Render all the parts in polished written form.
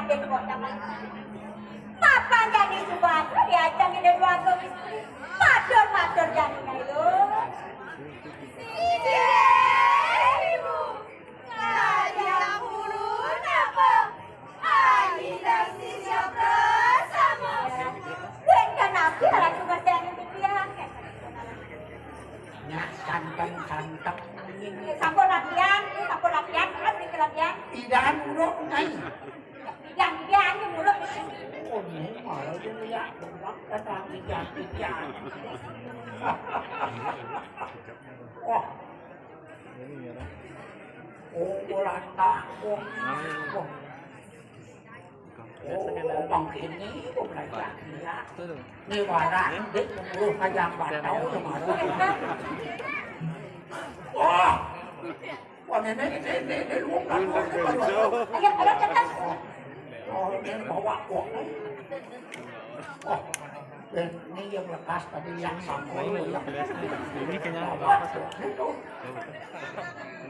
den kota Mapan jani subatra diajangi den warga istri. Matur jani nyai lho. Ibu. Kalian ulun apa? Ani dan siapa sama? Ben kenapa kalau cuma jani pikiran? Nya santang-santang. Sampun latihan, kan bikin latihan. Tidak muruk nyai. Yang dia hanya mulut. Oh, ini malah dia ya, kata tidak. Wah. Oh, bola takut. Oh, bang ini belajar dia. Ini warna, dia mulut kajang batau sama lu. Wah. Wah, ini lu kan. Ayo cepat. Oh, ini bawa kok. Oh, ini yang lekas tadi yang sampai ini kayaknya apa tuh?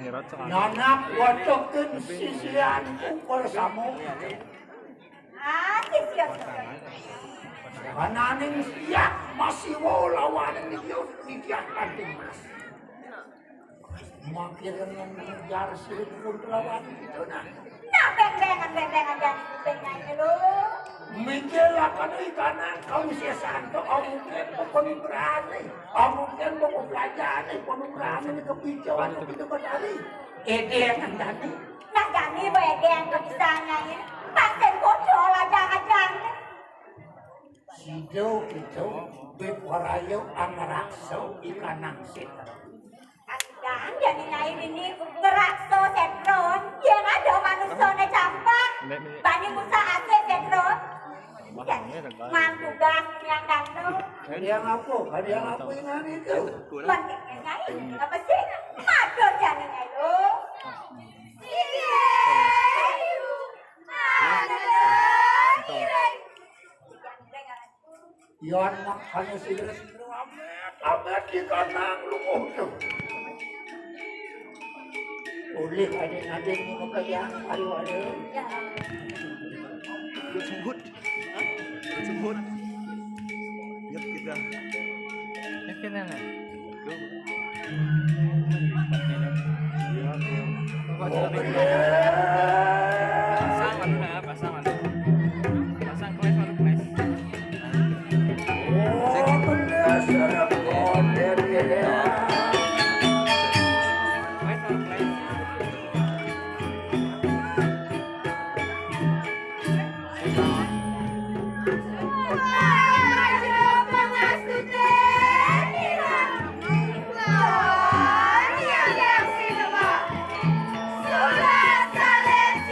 Ini rocok. Nanak wacokin sisian ukur samu. Sisian. Kananing siap masih mau lawan di kanting mas. Makin mengejar sirik pun lawan itu nah. Nah, bendengan jangan bendengan lu. Mikir akan ikanan kamu sesanto, kamu mungkin pokoknya berani, kamu mungkin mau belajar, kamu berani kepicauan itu berani. Edengan tadi. Nah, jadi bedeng kebisaannya ya. Pasien bocor lah jangan. Sido itu biparayo amarakso ikan nangsit. Dan jadi naik ini ngerakso setron. Yang ada manusia campak. Banding usaha asli setron. Mantu gas yang danau. Ada yang aku ingat itu. Bandingnya nyai. Apa sih? Matur jadi nyai lu. Yan makanya sigres amet di kanang lumut. Boleh ada ini makanya ayo ada. Sebut. Yuk kita. Yakin enggak? Pasang flash. Oh, bener serem koder ya. Surat salib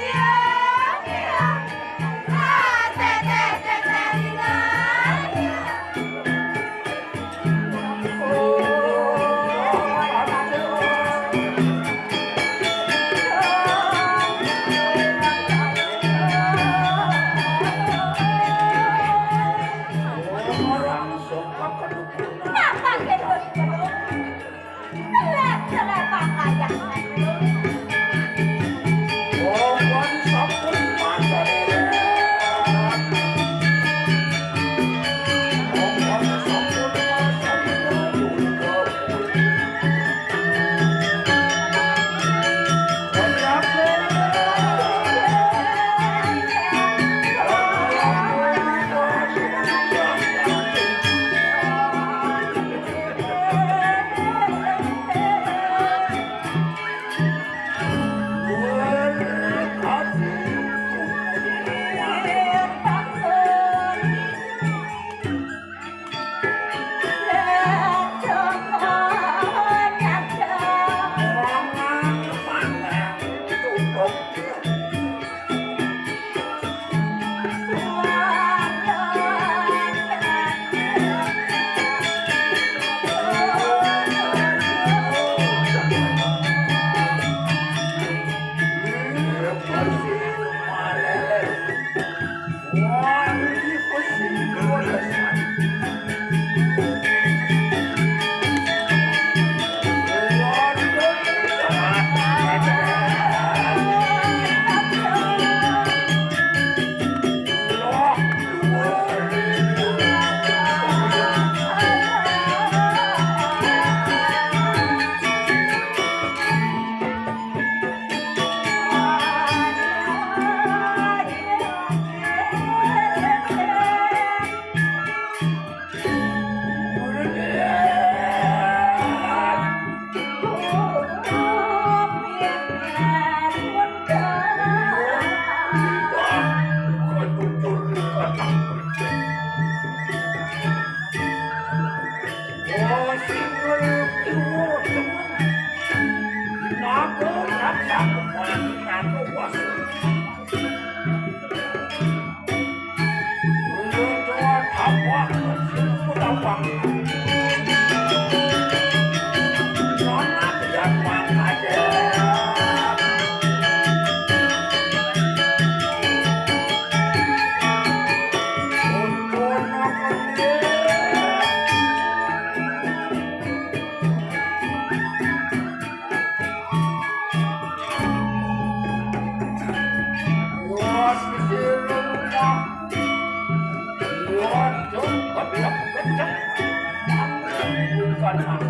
Di.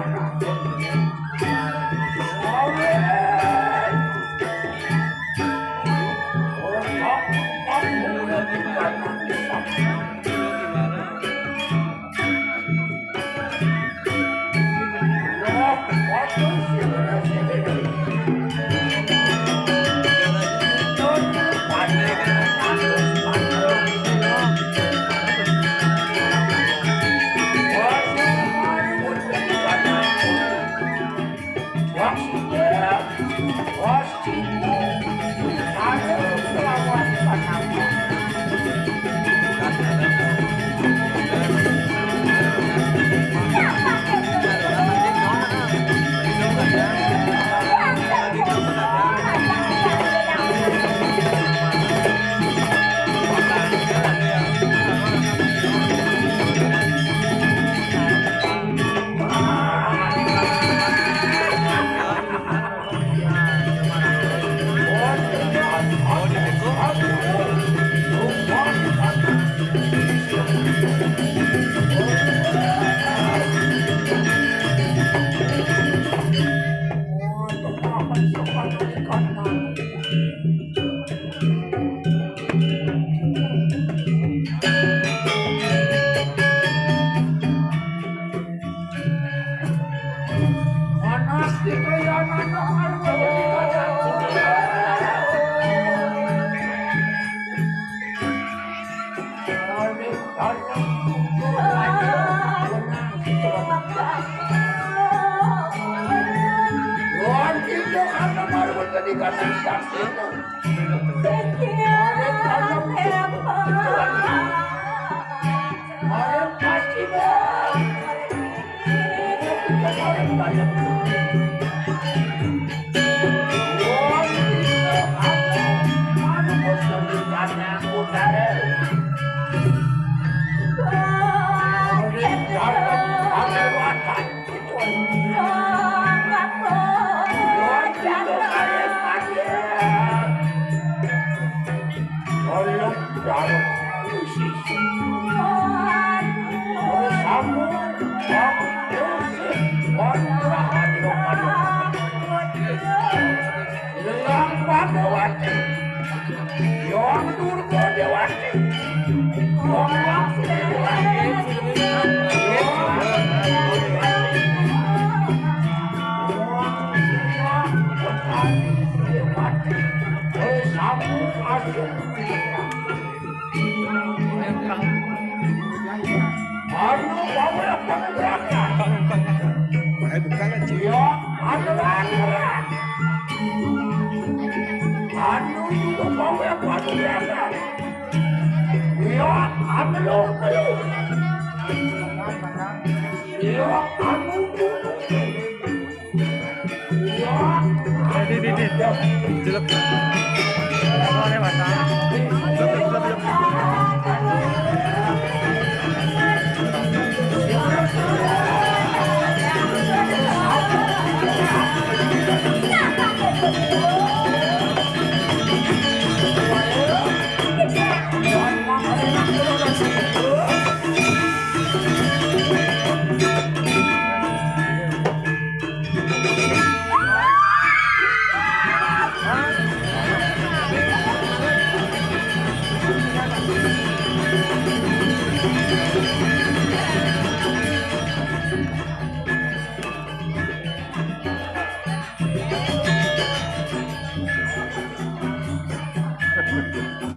Jelek. Boleh, Mas.